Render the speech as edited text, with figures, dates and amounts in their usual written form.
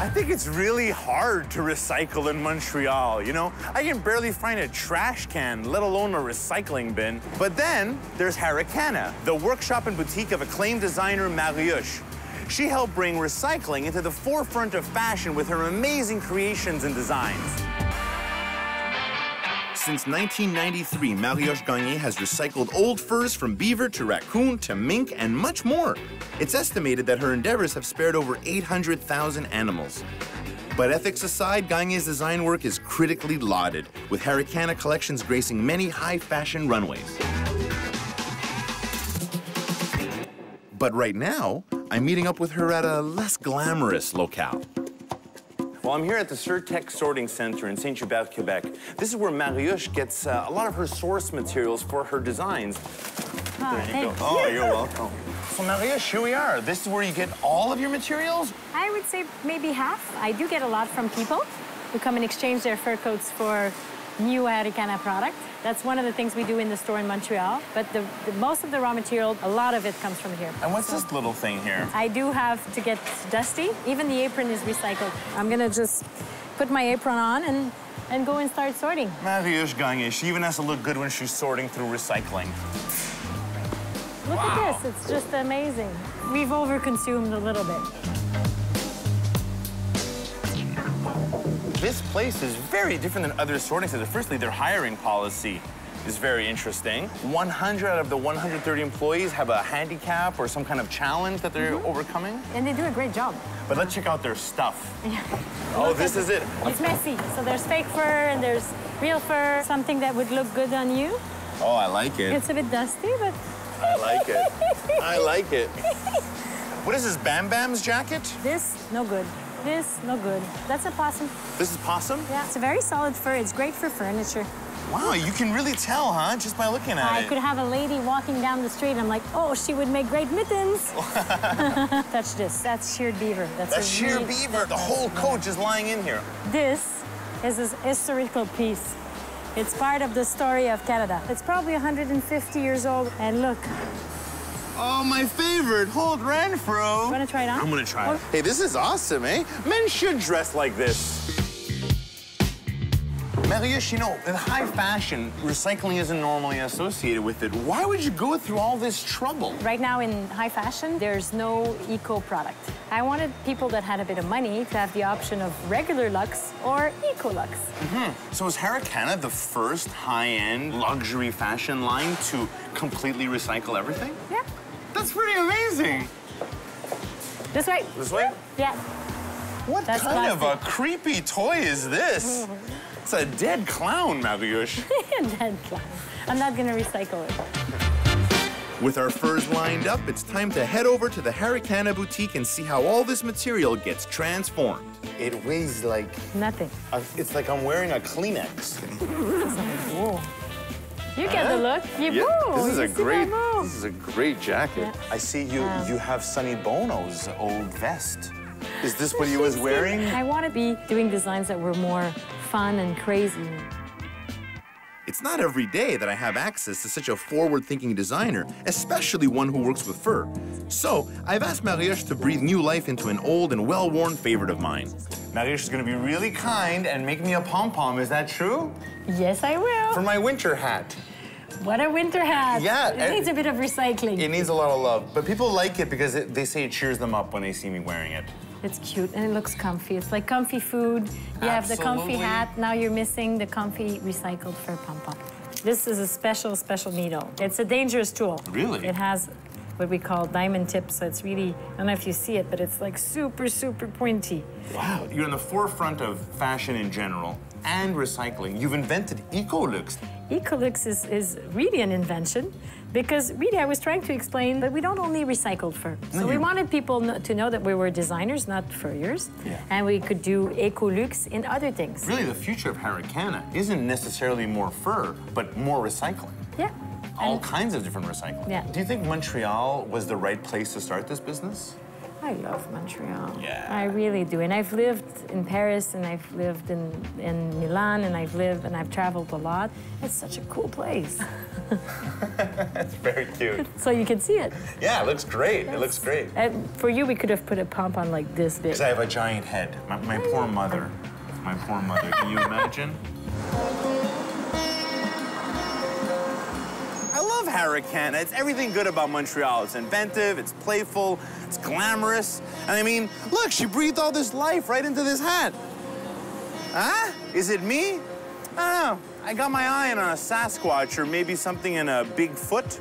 I think it's really hard to recycle in Montreal, you know? I can barely find a trash can, let alone a recycling bin. But then there's Harricana, the workshop and boutique of acclaimed designer Re-Fur-bished. She helped bring recycling into the forefront of fashion with her amazing creations and designs. Since 1993, Re-Fur-bished has recycled old furs from beaver to raccoon to mink and much more. It's estimated that her endeavors have spared over 800,000 animals. But ethics aside, Gagné's design work is critically lauded, with Harricana collections gracing many high-fashion runways. But right now, I'm meeting up with her at a less glamorous locale. Well, I'm here at the Surtec Sorting Center in Saint-Hubert, Quebec. This is where Re-Fur-bished gets a lot of her source materials for her designs. There you go. Oh, you're welcome. So Re-Fur-bished, here we are. This is where you get all of your materials? I would say maybe half. I do get a lot from people who come and exchange their fur coats for new Harricana product. That's one of the things we do in the store in Montreal. But most of the raw material, a lot of it comes from here. And what's this little thing here? I do have to get dusty. Even the apron is recycled. I'm gonna just put my apron on and go and start sorting. Re-Fur-bished Gagné, she even has to look good when she's sorting through recycling. Look at this, it's just amazing. We've overconsumed a little bit. This place is very different than other sorting centers. Firstly, their hiring policy is very interesting. 100 out of the 130 employees have a handicap or some kind of challenge that they're overcoming. And they do a great job. But let's check out their stuff. Oh, this is it. It's messy. So there's fake fur and there's real fur, something that would look good on you. Oh, I like it. It's a bit dusty, but... I like it. I like it. What is this, Bam Bam's jacket? This, no good. This, no good. That's a possum. This is possum? Yeah, it's a very solid fur. It's great for furniture. Wow, you can really tell, huh? Just by looking at it. I could have a lady walking down the street, and I'm like, oh, she would make great mittens. Touch this. That's sheared beaver. That's sheared beaver. The whole coat just lying in here. This is a historical piece. It's part of the story of Canada. It's probably 150 years old, and look. Oh, my favorite, Hold Renfro. You want to try it on? I'm going to try it. Hey, this is awesome, eh? Men should dress like this. Re-Fur-bished, you know, in high fashion, recycling isn't normally associated with it. Why would you go through all this trouble? Right now in high fashion, there's no eco product. I wanted people that had a bit of money to have the option of regular luxe or eco-luxe. So is Harricana the first high-end luxury fashion line to completely recycle everything? Yeah. That's pretty amazing. This way. This way? Yeah. What That's kind of plastic. a creepy toy is this? It's a dead clown, Re-Fur-bished. Dead clown. I'm not gonna recycle it. With our furs lined up, it's time to head over to the Harricana boutique and see how all this material gets transformed. It weighs like... Nothing. It's like I'm wearing a Kleenex. Whoa. You get the look. You move. This is a great jacket. Yeah. I see you have Sonny Bono's old vest. Is this what he was wearing? I want to be doing designs that were more fun and crazy. It's not every day that I have access to such a forward-thinking designer, especially one who works with fur. So, I've asked Re-Fur-bished to breathe new life into an old and well-worn favorite of mine. Re-Fur-bished is going to be really kind and make me a pom-pom, is that true? Yes, I will. For my winter hat. What a winter hat. Yeah. It needs a bit of recycling. It needs a lot of love, but people like it because they say it cheers them up when they see me wearing it. It's cute and it looks comfy. It's like comfy food. You have the comfy hat. Now you're missing the comfy recycled fur pom-pom. This is a special, special needle. It's a dangerous tool. Really? It has what we call diamond tips, so it's really, I don't know if you see it, but it's like super, super pointy. Wow, you're in the forefront of fashion in general and recycling. You've invented Ecolux. Ecolux is really an invention because really I was trying to explain that we don't only recycle fur. So we wanted people to know that we were designers, not furriers, and we could do Ecolux in other things. Really, the future of Harricana isn't necessarily more fur, but more recycling. Yeah. All kinds of different recycling. Yeah. Do you think Montreal was the right place to start this business? I love Montreal. Yeah. I really do. And I've lived in Paris, and I've lived in Milan, and I've traveled a lot. It's such a cool place. That's very cute. So you can see it. Yeah, it looks great. Yes. It looks great. For you, we could have put a pom-pom like this big. Because I have a giant head. My poor mother. My poor mother. Can you imagine? I love Hurricane. It's everything good about Montreal. It's inventive, it's playful, it's glamorous. And I mean, look, she breathed all this life right into this hat. Huh? Is it me? I don't know. I got my eye on a Sasquatch or maybe something in a Bigfoot.